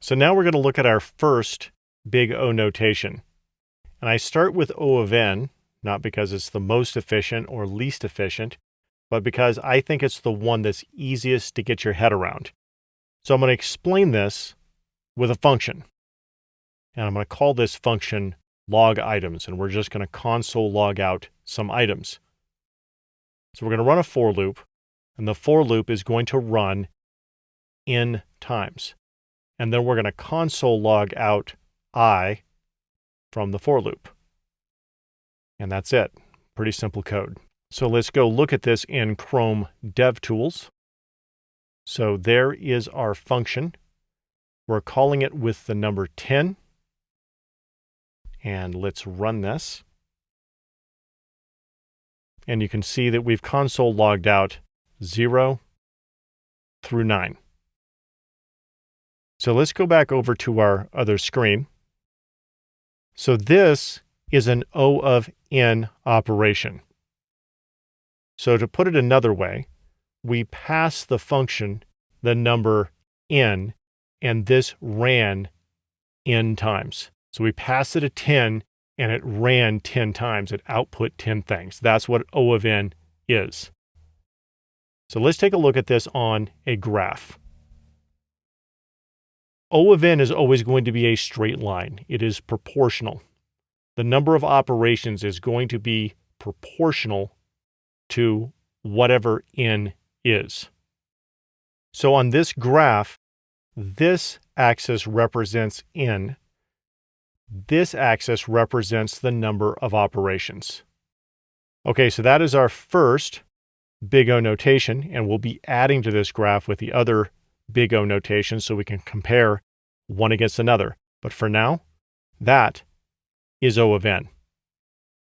So now we're going to look at our first big O notation. And I start with O of n, not because it's the most efficient or least efficient, but because I think it's the one that's easiest to get your head around. So I'm going to explain this with a function. And I'm going to call this function log items, and we're just going to console log out some items. So we're going to run a for loop, and the for loop is going to run n times. And then we're going to console log out I from the for loop. And that's it. Pretty simple code. So let's go look at this in Chrome DevTools. So there is our function. We're calling it with the number 10. And let's run this. And you can see that we've console logged out 0 through 9. So let's go back over to our other screen. So this is an O of n operation. So to put it another way, we pass the function the number n, and this ran n times. So we passed it a 10, and it ran 10 times. It output 10 things. That's what O of n is. So let's take a look at this on a graph. O of n is always going to be a straight line. It is proportional. The number of operations is going to be proportional to whatever n is. So on this graph, this axis represents n. This axis represents the number of operations. Okay, so that is our first big O notation, and we'll be adding to this graph with the other big O notation so we can compare one against another. But for now, that is O of n.